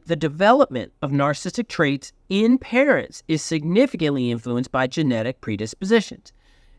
The development of narcissistic traits in parents is significantly influenced by genetic predispositions.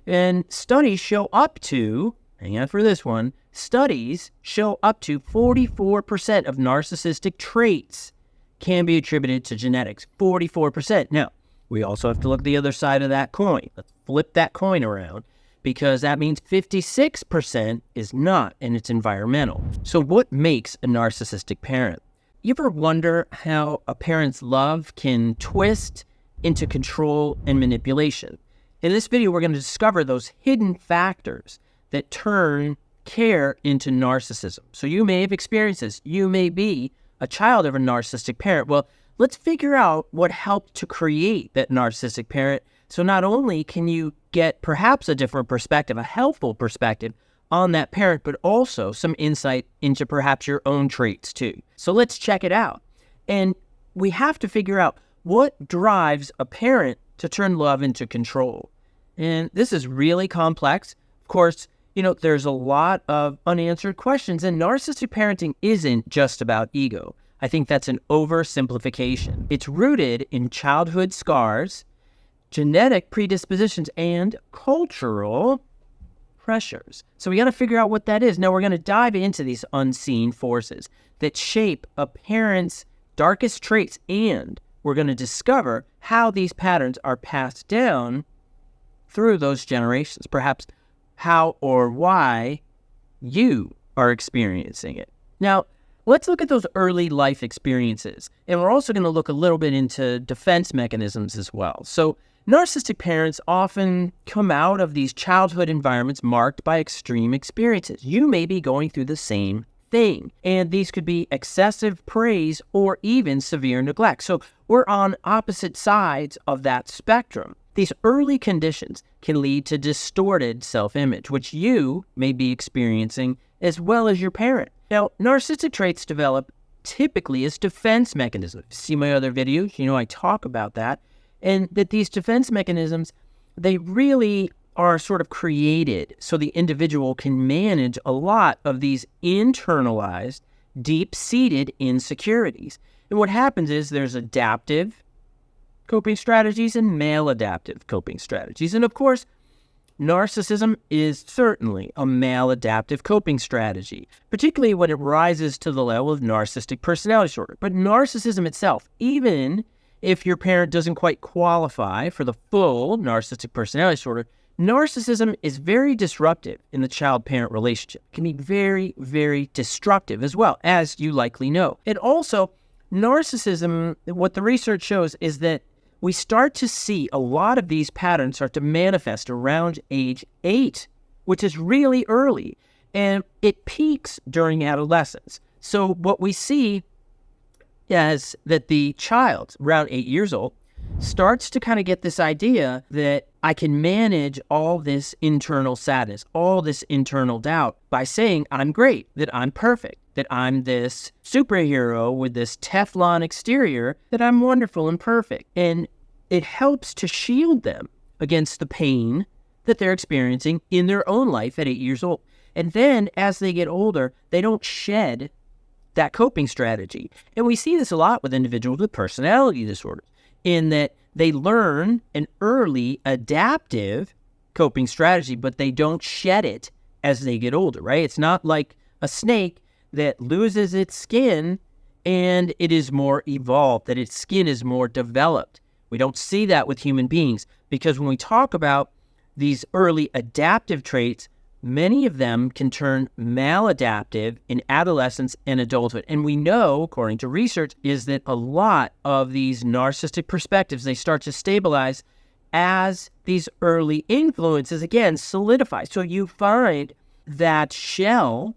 And studies show up to, hang on for this one, studies show up to 44% of narcissistic traits can be attributed to genetics. 44%. Now, we also have to look at the other side of that coin. Let's flip that coin around, because that means 56% is not, and it's environmental. So what makes a narcissistic parent? You ever wonder how a parent's love can twist into control and manipulation? In this video, we're going to discover those hidden factors that turn care into narcissism. So you may have experienced this. You may be a child of a narcissistic parent. Well, let's figure out what helped to create that narcissistic parent. So not only can you get perhaps a different perspective, a helpful perspective on that parent, but also some insight into perhaps your own traits too. So let's check it out. And we have to figure out what drives a parent to turn love into control. And this is really complex. Of course, there's a lot of unanswered questions, and narcissistic parenting isn't just about ego. I think that's an oversimplification. It's rooted in childhood scars, genetic predispositions, and cultural pressures. So we got to figure out what that is. Now we're going to dive into these unseen forces that shape a parent's darkest traits, and we're going to discover how these patterns are passed down through those generations, perhaps how or why you are experiencing it. Now, let's look at those early life experiences, and we're also going to look a little bit into defense mechanisms as well. So narcissistic parents often come out of these childhood environments marked by extreme experiences. You may be going through the same thing, and these could be excessive praise or even severe neglect. So we're on opposite sides of that spectrum. These early conditions can lead to distorted self-image, which you may be experiencing as well as your parent. Now, narcissistic traits develop typically as defense mechanisms. See my other videos, I talk about that. And that these defense mechanisms, they really are sort of created so the individual can manage a lot of these internalized, deep-seated insecurities. And what happens is there's adaptive coping strategies and maladaptive coping strategies. And of course, narcissism is certainly a maladaptive coping strategy, particularly when it rises to the level of narcissistic personality disorder. But narcissism itself, even if your parent doesn't quite qualify for the full narcissistic personality disorder, narcissism is very disruptive in the child-parent relationship. It can be very, very destructive as well, as you likely know. And also, narcissism, what the research shows is that we start to see a lot of these patterns start to manifest around age 8, which is really early, and it peaks during adolescence. So what we see is that the child, around 8 years old, starts to kind of get this idea that I can manage all this internal sadness, all this internal doubt by saying I'm great, that I'm perfect, that I'm this superhero with this Teflon exterior, that I'm wonderful and perfect. And it helps to shield them against the pain that they're experiencing in their own life at 8 years old. And then as they get older, they don't shed that coping strategy. And we see this a lot with individuals with personality disorders, in that they learn an early adaptive coping strategy, but they don't shed it as they get older, right? It's not like a snake that loses its skin and it is more evolved, that its skin is more developed. We don't see that with human beings, because when we talk about these early adaptive traits, many of them can turn maladaptive in adolescence and adulthood. And we know, according to research, is that a lot of these narcissistic perspectives, they start to stabilize as these early influences, again, solidify. So you find that shell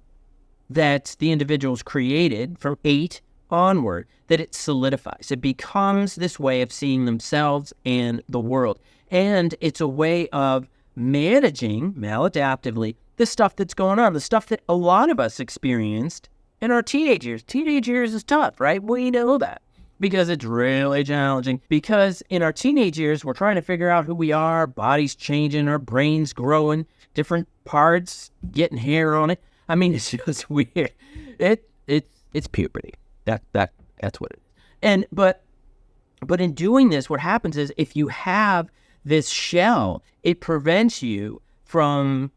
that the individual's created from 8 onward, that it solidifies. It becomes this way of seeing themselves and the world. And it's a way of managing maladaptively the stuff that's going on, the stuff that a lot of us experienced in our teenage years. Teenage years is tough, right? We know that because it's really challenging. Because in our teenage years, we're trying to figure out who we are, body's changing, our brain's growing, different parts getting hair on it. I mean, it's just weird. It's puberty. That's what it is. But in doing this, what happens is if you have this shell, it prevents you from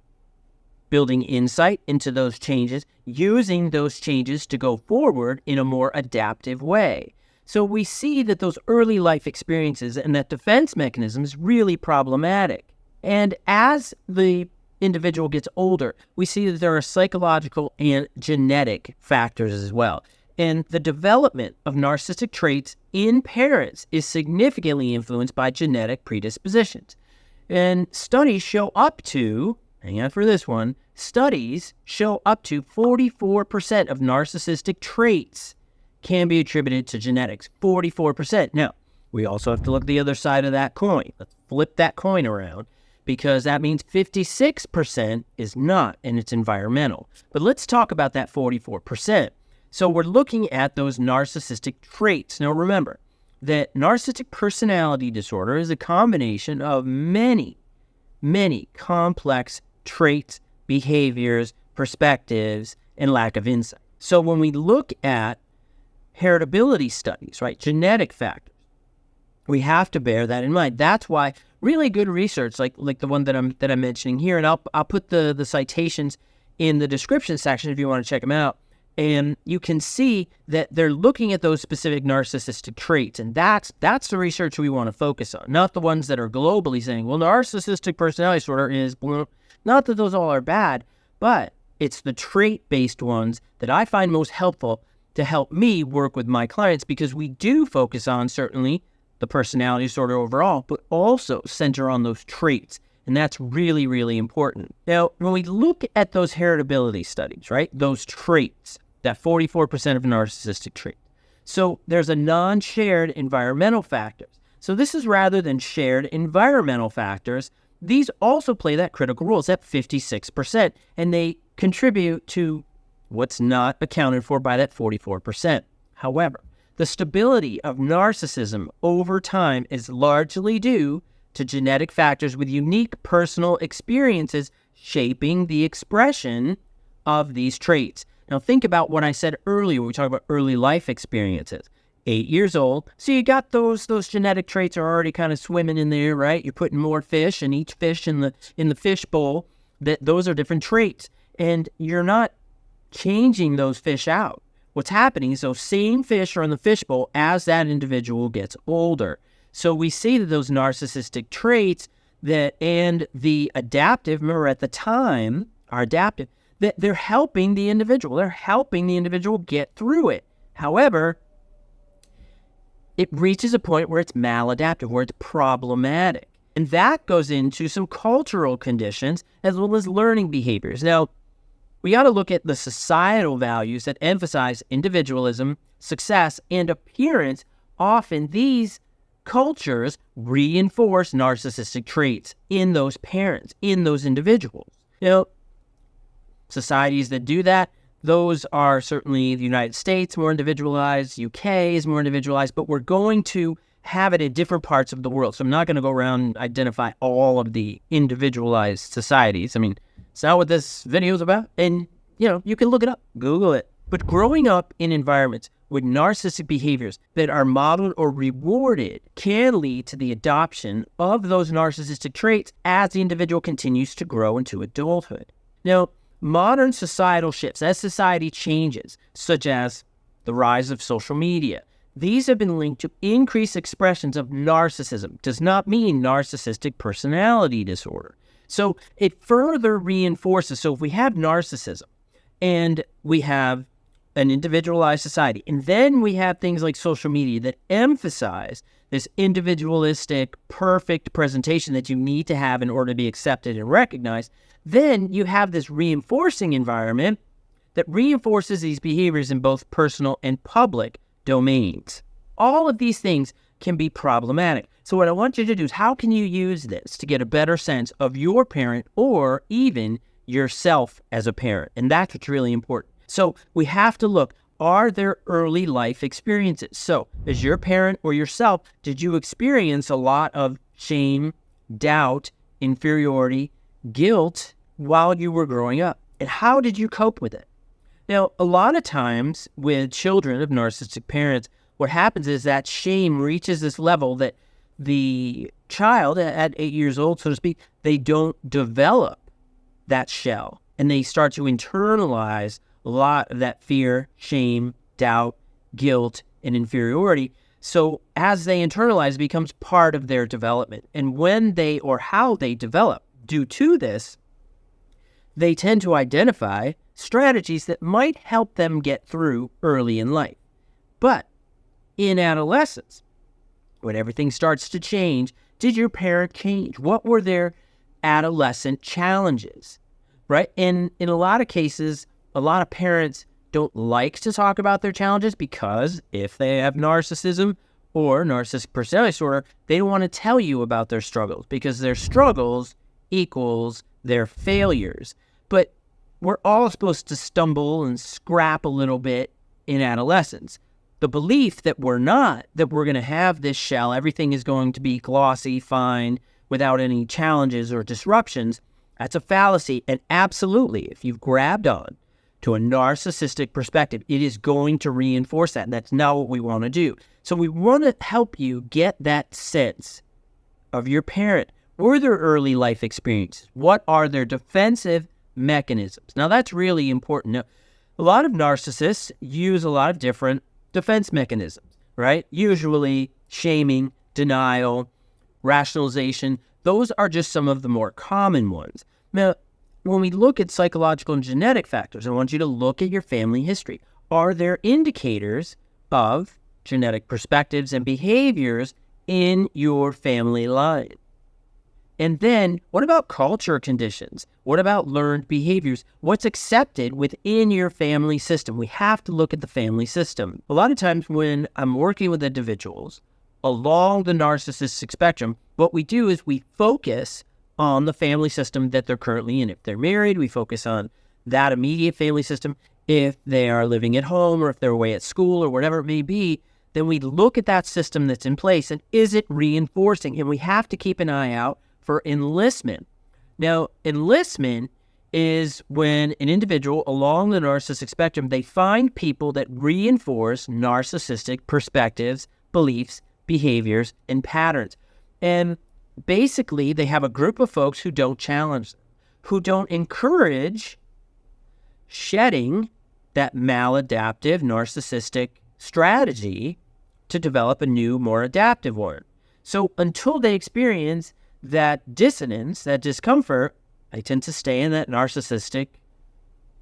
building insight into those changes, using those changes to go forward in a more adaptive way. So we see that those early life experiences and that defense mechanism is really problematic. And as the individual gets older, we see that there are psychological and genetic factors as well. And the development of narcissistic traits in parents is significantly influenced by genetic predispositions. And studies show up to, hang on for this one, studies show up to 44% of narcissistic traits can be attributed to genetics. 44%. Now, we also have to look at the other side of that coin. Let's flip that coin around, because that means 56% is not, and it's environmental. But let's talk about that 44%. So we're looking at those narcissistic traits. Now remember that narcissistic personality disorder is a combination of many, many complex traits, behaviors, perspectives, and lack of insight. So when we look at heritability studies, right, genetic factors, we have to bear that in mind. That's why really good research, like the one that I'm mentioning here, and I'll put the citations in the description section if you want to check them out. And you can see that they're looking at those specific narcissistic traits. And that's the research we want to focus on, not the ones that are globally saying, well, narcissistic personality disorder is, not that those all are bad, but it's the trait-based ones that I find most helpful to help me work with my clients, because we do focus on certainly the personality disorder overall, but also center on those traits. And that's really, really important. Now, when we look at those heritability studies, right, those traits, that 44% of narcissistic traits. So there's a non-shared environmental factors. So this is rather than shared environmental factors. These also play that critical role. It's at 56%, and they contribute to what's not accounted for by that 44%. However, the stability of narcissism over time is largely due to genetic factors with unique personal experiences shaping the expression of these traits. Now think about what I said earlier when we talked about early life experiences. 8 years old, so you got those genetic traits are already kind of swimming in there, right? You're putting more fish, and each fish in the fish bowl, those are different traits, and you're not changing those fish out. What's happening is those same fish are in the fish bowl as that individual gets older. So we see that those narcissistic traits and the adaptive, remember at the time, are adaptive, that they're helping the individual. They're helping the individual get through it. However, it reaches a point where it's maladaptive, where it's problematic. And that goes into some cultural conditions as well as learning behaviors. Now, we got to look at the societal values that emphasize individualism, success, and appearance. Often these cultures reinforce narcissistic traits in those parents, in those individuals. Societies that do that, those are certainly the United States, more individualized, UK is more individualized, but we're going to have it in different parts of the world. So I'm not going to go around and identify all of the individualized societies. I mean, it's not what this video is about. And, you can look it up, Google it. But growing up in environments with narcissistic behaviors that are modeled or rewarded can lead to the adoption of those narcissistic traits as the individual continues to grow into adulthood. Now, modern societal shifts, as society changes, such as the rise of social media, these have been linked to increased expressions of narcissism. Does not mean narcissistic personality disorder. So it further reinforces. So if we have narcissism and we have an individualized society, and then we have things like social media that emphasize this individualistic, perfect presentation that you need to have in order to be accepted and recognized, then you have this reinforcing environment that reinforces these behaviors in both personal and public domains. All of these things can be problematic. So what I want you to do is, how can you use this to get a better sense of your parent or even yourself as a parent? And that's what's really important. So we have to look, are there early life experiences? So as your parent or yourself, did you experience a lot of shame, doubt, inferiority, guilt while you were growing up? And how did you cope with it? Now, a lot of times with children of narcissistic parents, what happens is that shame reaches this level that the child at 8 years old, so to speak, they don't develop that shell, and they start to internalize a lot of that fear, shame, doubt, guilt, and inferiority. So as they internalize, it becomes part of their development. And when they, or how they develop due to this, they tend to identify strategies that might help them get through early in life. But in adolescence, when everything starts to change, did your parent change? What were their adolescent challenges, right? And in a lot of cases, a lot of parents don't like to talk about their challenges because if they have narcissism or narcissistic personality disorder, they don't want to tell you about their struggles because their struggles equals their failures. But we're all supposed to stumble and scrap a little bit in adolescence. The belief that we're not, that we're going to have this shell, everything is going to be glossy, fine, without any challenges or disruptions, that's a fallacy. And absolutely, if you've grabbed on to a narcissistic perspective, it is going to reinforce that. And that's not what we want to do. So we want to help you get that sense of your parent. What are their early life experiences? What are their defensive mechanisms? Now, that's really important. Now, a lot of narcissists use a lot of different defense mechanisms, right? Usually shaming, denial, rationalization. Those are just some of the more common ones. Now, when we look at psychological and genetic factors, I want you to look at your family history. Are there indicators of genetic perspectives and behaviors in your family line? And then, what about culture conditions? What about learned behaviors? What's accepted within your family system? We have to look at the family system. A lot of times when I'm working with individuals along the narcissistic spectrum, what we do is we focus on the family system that they're currently in. If they're married, we focus on that immediate family system. If they are living at home or if they're away at school or whatever it may be, then we look at that system that's in place and is it reinforcing? And we have to keep an eye out for enlistment. Now, enlistment is when an individual along the narcissistic spectrum, they find people that reinforce narcissistic perspectives, beliefs, behaviors, and patterns. And basically, they have a group of folks who don't challenge them, who don't encourage shedding that maladaptive narcissistic strategy to develop a new, more adaptive one. So until they experience that dissonance, that discomfort, they tend to stay in that narcissistic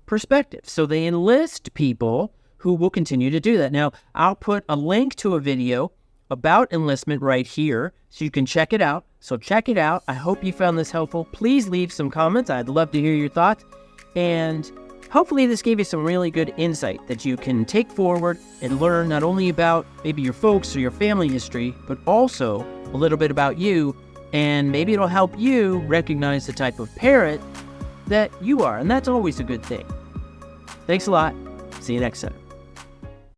perspective. So they enlist people who will continue to do that. Now, I'll put a link to a video about enlistment right here so you can check it out. So check it out. I hope you found this helpful. Please leave some comments. I'd love to hear your thoughts. And hopefully this gave you some really good insight that you can take forward and learn not only about maybe your folks or your family history, but also a little bit about you. And maybe it'll help you recognize the type of parent that you are. And that's always a good thing. Thanks a lot. See you next time.